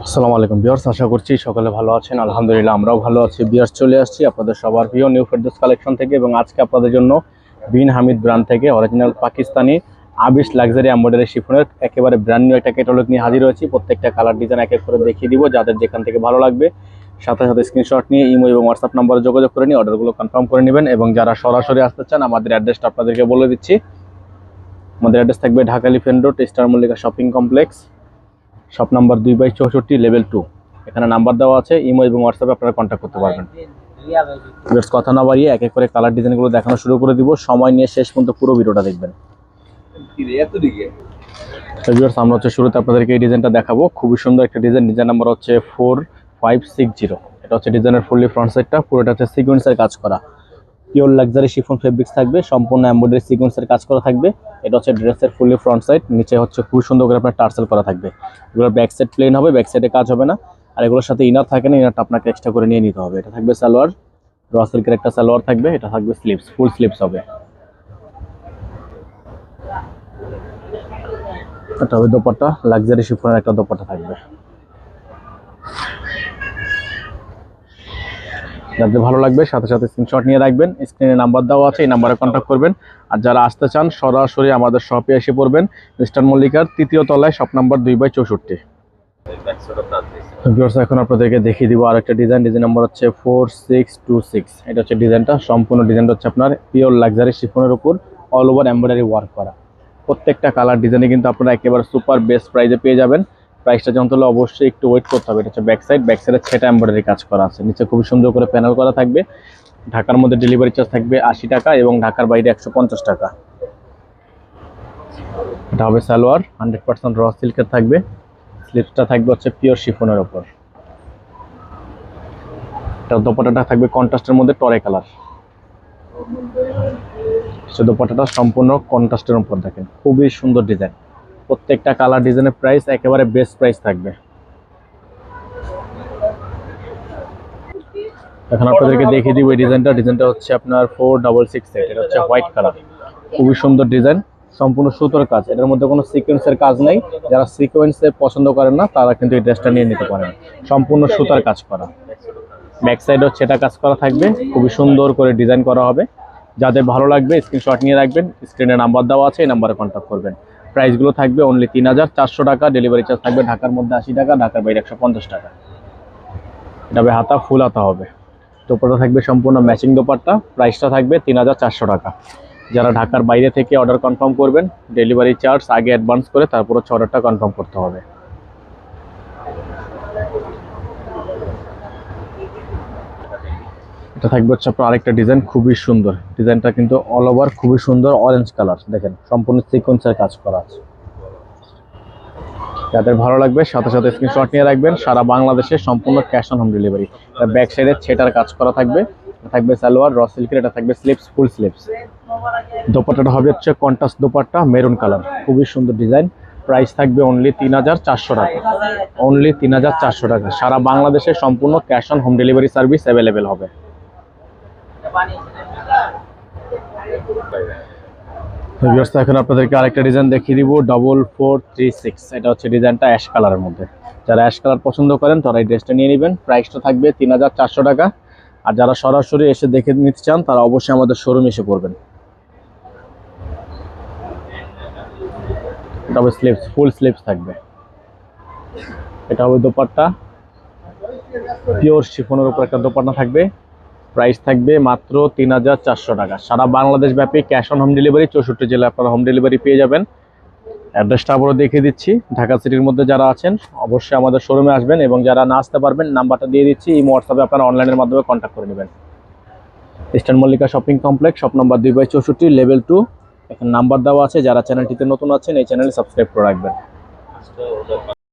আসসালামু আলাইকুম ভিউয়ার্স, আশা করছি সকলে ভালো আছেন। আলহামদুলিল্লাহ আমরাও ভালো আছি। ভিউয়ার্স, চলে আসছি আপনাদের সবার প্রিয় নিউ ফেরদৌস কালেকশন থেকে এবং আজকে আপনাদের জন্য বিন হামিদ ব্র্যান্ড থেকে অরিজিনাল পাকিস্তানি আবিশ লাক্সারি এমব্রয়ডারি শিফনের একেবারে ব্র্যান্ড নিউ একটা ক্যাটালগ নিয়ে হাজির হয়েছি। প্রত্যেকটা কালার ডিজাইন এক এক করে দেখিয়ে দিব, যাদের যেখান থেকে ভালো লাগবে সাথে সাথে স্ক্রিনশট নিয়ে ইমো এবং হোয়াটসঅ্যাপ নম্বরে যোগাযোগ করে নিয়ে অর্ডারগুলো কনফার্ম করে নেবেন। এবং যারা সরাসরি আসতে চান আমাদের অ্যাড্রেসটা আপনাদেরকে বলে দিচ্ছি। আমাদের অ্যাড্রেস থাকবে Dhaka elephant road, star Mallika shopping complex, shop number 2/64, level 2। এখানে নাম্বার দেওয়া আছে, ইমো এবং হোয়াটসঅ্যাপে আপনারা কন্ট্যাক্ট করতে পারবেন। কথা না বাড়িয়ে এক এক করে কালার ডিজাইনগুলো দেখানো শুরু করে দিব। সময় নিয়ে শেষ পর্যন্ত পুরো ভিডিওটা দেখবেন। আমরা হচ্ছে শুরুতে আপনাদেরকে এই ডিজাইনটা দেখাবো। খুবই সুন্দর একটা ডিজাইন। ডিজাইন নাম্বার হচ্ছে 4560। এটা হচ্ছে ডিজাইনের ফুললি ফ্রন্ট সাইডটা, পুরোটা হচ্ছে সিকোয়েন্সের কাজ করা। পিওর লাক্সারি শিফন ফেব্রিক্স থাকবে, সম্পূর্ণ এমব্রয়ডারি সিকোয়েন্সের কাজ করা থাকবে। এটা হচ্ছে ড্রেসের ফুললি ফ্রন্ট সাইড, নিচে হচ্ছে খুব সুন্দর করে আপনার টার্সেল করা থাকবে। এগুলোর ব্যাক সাইড প্লেন হবে, ব্যাক সাইডে কাজ হবে না। আর এগুলোর সাথে ইনার থাকে না, ইনারটা আপনাকে এক্সট্রা করে নিয়ে নিতে হবে। এটা থাকবে সালোয়ার, র সিল্কের একটা সালোয়ার থাকবে। এটা থাকবে স্লিভস, ফুল স্লিভস হবে। এটা হবে দোপাট্টা, লাক্সারি শিফনের একটা দোপাট্টা থাকবে। যাদের ভালো লাগবে সাথে সাথে স্ক্রিনশট নিয়ে রাখবেন। স্ক্রিনে নাম্বার দেওয়া আছে, এই নাম্বারে কন্ট্যাক্ট করবেন। আর যারা আসতে চান সরাসরি আমাদের শপে এসে পড়বেন, স্টার মল্লিকার 3য় তলায়, শপ নাম্বার 2/64। এখন আপনাদেরকে দেখিয়ে দিব আরেকটা ডিজাইন। ডিজাইন নাম্বার হচ্ছে 4626। এটা হচ্ছে ডিজাইনটা, সম্পূর্ণ ডিজাইনটা হচ্ছে আপনার পিওর লাক্সারি শিফনের উপর অল ওভার এমব্রয়ডারি ওয়ার্ক করা। প্রত্যেকটা কালার ডিজাইনে কিন্তু আপনারা একেবারে সুপার বেস্ট প্রাইসে পেয়ে যাবেন। প্রাইসটা জানতে হলে অবশ্যই একটু ওয়েট করতে হবে। এটা হচ্ছে ব্যাক সাইড, ব্যাক সাইডে ছেটা এমব্রয়ডারি কাজ করা আছে। নিচে খুব সুন্দর করে প্যানেল করা থাকবে। ঢাকার মধ্যে ডেলিভারি চার্জ থাকবে 80 টাকা এবং ঢাকার বাইরে 150 টাকা। এটা হবে সালোয়ার, 100% র সিল্কের থাকবে। স্লিভসটা থাকবে হচ্ছে পিওর শিফনের উপর। এটা দোপাট্টাটা থাকবে কন্ট্রাস্টের মধ্যে টরে কালার। সে দোপাট্টাটা সম্পূর্ণ কন্ট্রাস্টের উপর, দেখেন খুবই সুন্দর ডিজাইন। প্রত্যেকটা কালার ডিজাইনের প্রাইস একেবারে বেস্ট প্রাইস থাকবে। এখন আপনাদেরকে দেখিয়ে দিব এই ডিজাইনটা। ডিজাইনটা হচ্ছে আপনার 4668। এটা হচ্ছে হোয়াইট কালার, খুবই সুন্দর ডিজাইন, সম্পূর্ণ সুতোর কাজ। এটার মধ্যে কোনো সিকোয়েন্সের কাজ নেই। যারা সিকোয়েন্সে পছন্দ করেন না তারা কিন্তু এই ড্রেসটা নিয়ে নিতে পারেন। সম্পূর্ণ সুতার কাজ করা, ব্যাক সাইড হচ্ছে এটা কাজ করা থাকবে। খুবই সুন্দর করে ডিজাইন করা হবে। যাদের ভালো লাগবে স্ক্রিনশট নিয়ে রাখবেন। স্ক্রিনে নাম্বার দেওয়া আছে, এই নাম্বারে কন্ট্যাক্ট করবেন। প্রাইসগুলো থাকবে অনলি 3400 টাকা। ডেলিভারি চার্জ থাকবে ঢাকার মধ্যে 80 টাকা, ঢাকার বাইরে 150 টাকা। এটা হবে হাতা, ফুল হাতা হবে। দোপাট্টা থাকবে সম্পূর্ণ ম্যাচিং দোপাট্টা। প্রাইসটা থাকবে 3400 টাকা। যারা ঢাকার বাইরে থেকে অর্ডার কনফার্ম করবেন, ডেলিভারি চার্জ আগে অ্যাডভান্স করে তারপর হচ্ছে অর্ডারটা কনফার্ম করতে হবে। এটা থাকবে হচ্ছে আপনার আরেকটা ডিজাইন, খুবই সুন্দর ডিজাইনটা, কিন্তু অল ওভার খুবই সুন্দর অরেঞ্জ কালার। দেখেন সম্পূর্ণ সিকোয়েন্সের কাজ করা আছে। যাদের ভালো লাগবে সাথে সাথে স্ক্রিনশট নিয়ে রাখবেন। সারা বাংলাদেশে সম্পূর্ণ cash on home delivery. Back সাইডে ছেটার কাজ করা থাকবে। থাকবে সালোয়ার, র সিল্কের। এটা থাকবে স্লিভস, ফুল স্লিভস। দোপাট্টাটা হবে হচ্ছে কন্ট্রাস্ট দোপাট্টা, মেরুন কালার, খুবই সুন্দর ডিজাইন। প্রাইস থাকবে অনলি 3400 টাকা। অনলি 3400 টাকা। সারা বাংলাদেশে সম্পূর্ণ cash on home delivery service available হবে। এখন আপনাদেরকে আরেকটা ডিজাইন দেখিয়ে দিব, 4436। এটা হচ্ছে ডিজাইনটা অ্যাশ কালারের মধ্যে। যারা অ্যাশ কালার পছন্দ করেন তারা এই ড্রেসটা নিয়ে নেবেন। প্রাইসটা থাকবে 3400 টাকা। আর যারা সরাসরি এসে দেখে নিতে চান তারা অবশ্যই আমাদের শোরুমে এসে পড়বেন। এটা হবে স্লিভস, ফুল স্লিভস থাকবে। এটা হবে দোপাট্টা, পিওর শিফনের উপর একটা দোপাট্টা থাকবে। প্রাইস থাকবে মাত্র 3400 টাকা। সারা বাংলাদেশ ব্যাপী ক্যাশ অন হোম ডেলিভারি, 64 জেলায় আপনারা হোম ডেলিভারি পেয়ে যাবেন। অ্যাড্রেসটা আবারও দেখিয়ে দিচ্ছি। ঢাকা সিটির মধ্যে যারা আছেন অবশ্যই আমাদের শোরুমে আসবেন, এবং যারা না আসতে পারবেন নাম্বারটা দিয়ে দিচ্ছি, এই হোয়াটসঅ্যাপে আপনারা অনলাইনের মাধ্যমে কন্ট্যাক্ট করে নেবেন। Star Mallika shopping complex, shop number 2/64, level 2। এখানে নাম্বার দেওয়া আছে। যারা চ্যানেলটিতে নতুন আছেন এই চ্যানেলে সাবস্ক্রাইব করে রাখবেন।